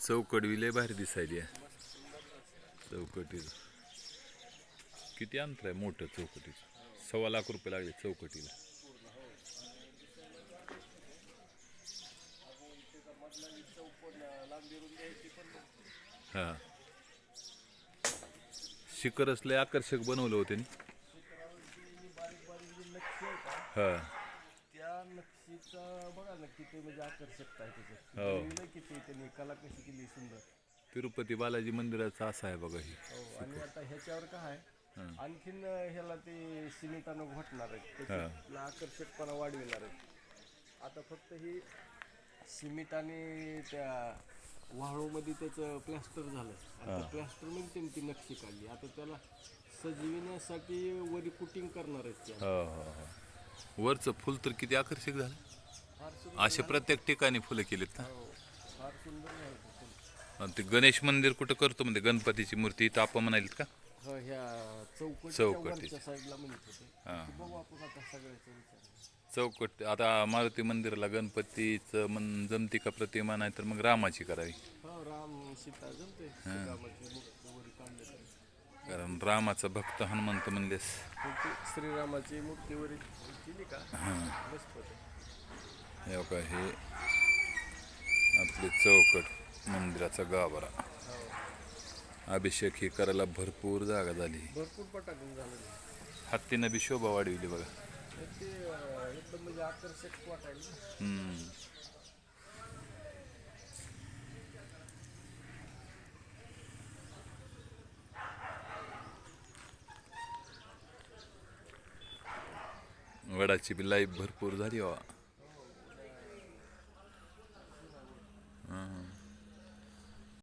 चौकट बी लय भारी दिसायली आहे. चौकटीचं किती अंतर आहे मोठं चौकटीचं. 1.25 लाख रुपये लागले चौकटीला. हा शिखरच लय आकर्षक बनवलं होते ना. हा त्या नक्षीचा बघा ना किती म्हणजे आकर्षकता आहे त्याच्यात. हो. बनवलंय किती त्यांनी, कला कशी केली सुंदर. तिरुपती बालाजी मंदिराचा असा आहे बघा ही. हो आणि आता ह्याच्यावर काय आहे, आणखीन ह्याला ते सिमेंटानं घोटणार आहे, त्याच्यातला आकर्षकपणा वाढविणार आहे. आता फक्त ही सिमेंट आणि त्या वाळूमध्ये त्याचं प्लॅस्टर झालं आणि त्या प्लॅस्टरमध्ये त्यांनी ती नक्षी काढली. आता त्याला सजविण्यासाठी वरी कुटिंग करणार आहेत त्या. हो हो हो. वरचं फुल तर किती आकर्षक झालं. फार सुंदर असे प्रत्येक ठिकाणी फुलं केलीत ना. हो, फार सुंदर आहे ते फुल. आणि ते गणेश मंदिर कुठं करतो म्हणजे गणपतीची मूर्ती इथं आपण म्हणालीत का. हो, ह्या चौकटीच्या चौकटीच्या. वरच्या साईडला म्हणत होते. हां. ते बघू आपण आता सगळ्याचं विचार. चौकट आता मारुती मंदिराला गणपतीचं जमती का प्रतिमा, नाही तर मग रामाची करावी. हो, राम सीता जमते. रामाची मूर्ती वरी काढले तर. कारण रामाचा भक्त हनुमंत म्हणलेस. श्रीरामाची मूर्ती वरी केली का मस्त होते. हे बघा हे आपले चौकट मंदिराचा गाभारा. अभिषेक ही करायला भरपूर जागा झाली. भरपूर पटाकून झालं. हत्तीनं बी शोभा वाढविली बघा. ते एकदम म्हणजे आकर्षक वाटायला. वडाची बी लाईफ भरपूर झाली बाबा.